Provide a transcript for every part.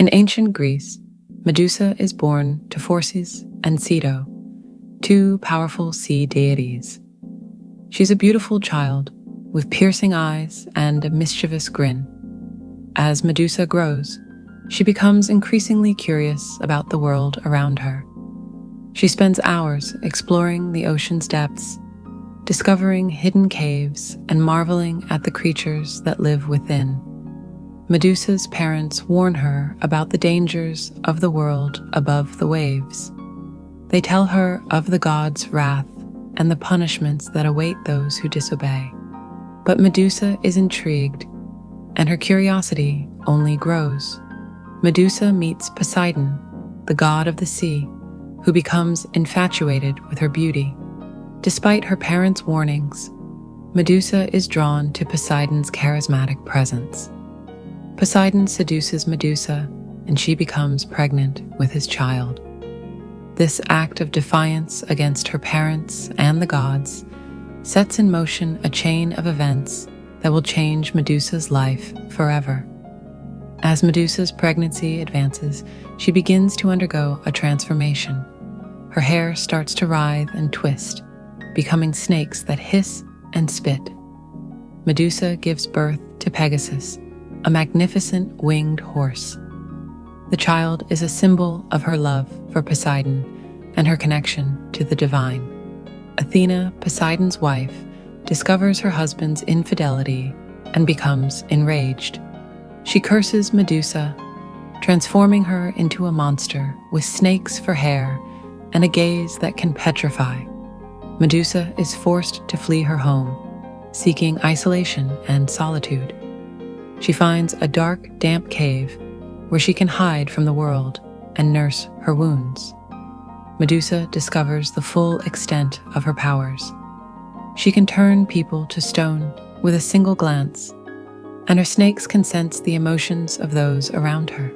In ancient Greece, Medusa is born to Phorcys and Ceto, two powerful sea deities. She's a beautiful child with piercing eyes and a mischievous grin. As Medusa grows, she becomes increasingly curious about the world around her. She spends hours exploring the ocean's depths, discovering hidden caves and marveling at the creatures that live within. Medusa's parents warn her about the dangers of the world above the waves. They tell her of the gods' wrath and the punishments that await those who disobey. But Medusa is intrigued, and her curiosity only grows. Medusa meets Poseidon, the god of the sea, who becomes infatuated with her beauty. Despite her parents' warnings, Medusa is drawn to Poseidon's charismatic presence. Poseidon seduces Medusa, and she becomes pregnant with his child. This act of defiance against her parents and the gods sets in motion a chain of events that will change Medusa's life forever. As Medusa's pregnancy advances, she begins to undergo a transformation. Her hair starts to writhe and twist, becoming snakes that hiss and spit. Medusa gives birth to Pegasus, a magnificent winged horse. The child is a symbol of her love for Poseidon and her connection to the divine. Athena, Poseidon's wife, discovers her husband's infidelity and becomes enraged. She curses Medusa, transforming her into a monster with snakes for hair and a gaze that can petrify. Medusa is forced to flee her home, seeking isolation and solitude. She finds a dark, damp cave where she can hide from the world and nurse her wounds. Medusa discovers the full extent of her powers. She can turn people to stone with a single glance, and her snakes can sense the emotions of those around her.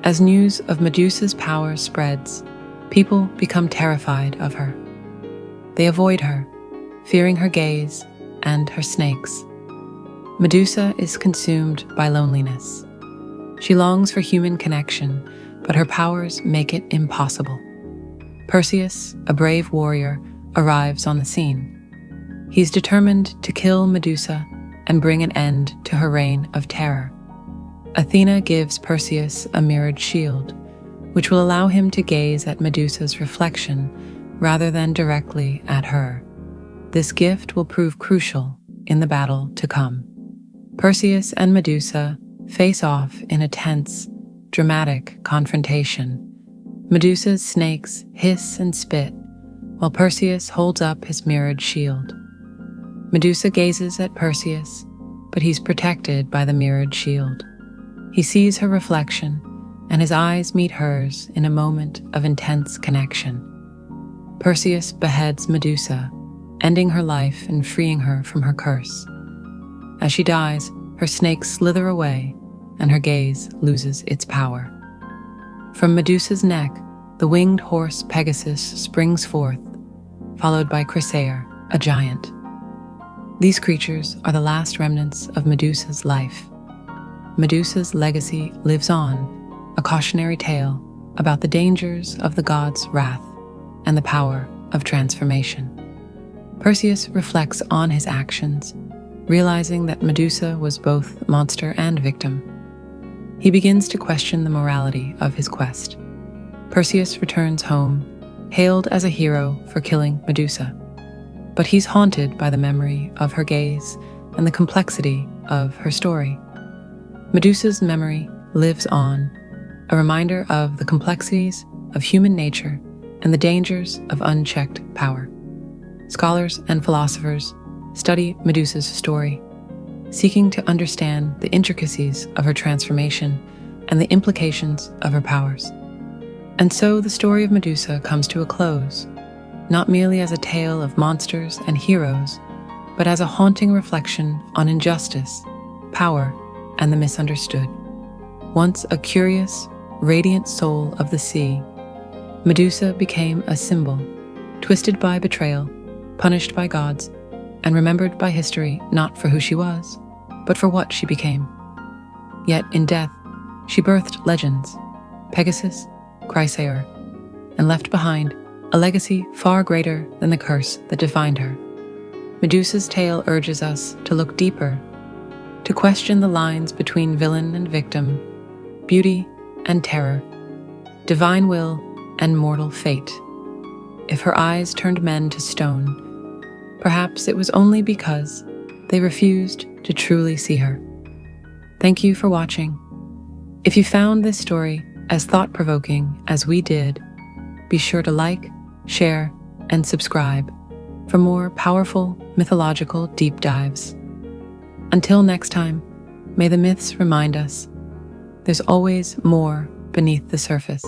As news of Medusa's power spreads, people become terrified of her. They avoid her, fearing her gaze and her snakes. Medusa is consumed by loneliness. She longs for human connection, but her powers make it impossible. Perseus, a brave warrior, arrives on the scene. He's determined to kill Medusa and bring an end to her reign of terror. Athena gives Perseus a mirrored shield, which will allow him to gaze at Medusa's reflection rather than directly at her. This gift will prove crucial in the battle to come. Perseus and Medusa face off in a tense, dramatic confrontation. Medusa's snakes hiss and spit, while Perseus holds up his mirrored shield. Medusa gazes at Perseus, but he's protected by the mirrored shield. He sees her reflection, and his eyes meet hers in a moment of intense connection. Perseus beheads Medusa, ending her life and freeing her from her curse. As she dies, her snakes slither away, and her gaze loses its power. From Medusa's neck, the winged horse Pegasus springs forth, followed by Chrysaor, a giant. These creatures are the last remnants of Medusa's life. Medusa's legacy lives on, a cautionary tale about the dangers of the gods' wrath and the power of transformation. Perseus reflects on his actions, realizing that Medusa was both monster and victim. He begins to question the morality of his quest. Perseus returns home, hailed as a hero for killing Medusa. But he's haunted by the memory of her gaze and the complexity of her story. Medusa's memory lives on, a reminder of the complexities of human nature and the dangers of unchecked power. Scholars and philosophers study Medusa's story, seeking to understand the intricacies of her transformation and the implications of her powers. And so the story of Medusa comes to a close, not merely as a tale of monsters and heroes, but as a haunting reflection on injustice, power, and the misunderstood. Once a curious, radiant soul of the sea, Medusa became a symbol, twisted by betrayal, punished by gods, and remembered by history not for who she was, but for what she became. Yet in death, She birthed legends, Pegasus, Chrysaor, and left behind a legacy far greater than the curse that defined her. Medusa's tale urges us to look deeper, to question the lines between villain and victim, beauty and terror, divine will and mortal fate. If her eyes turned men to stone, perhaps it was only because they refused to truly see her. Thank you for watching. If you found this story as thought-provoking as we did, be sure to like, share, and subscribe for more powerful mythological deep dives. Until next time, may the myths remind us there's always more beneath the surface.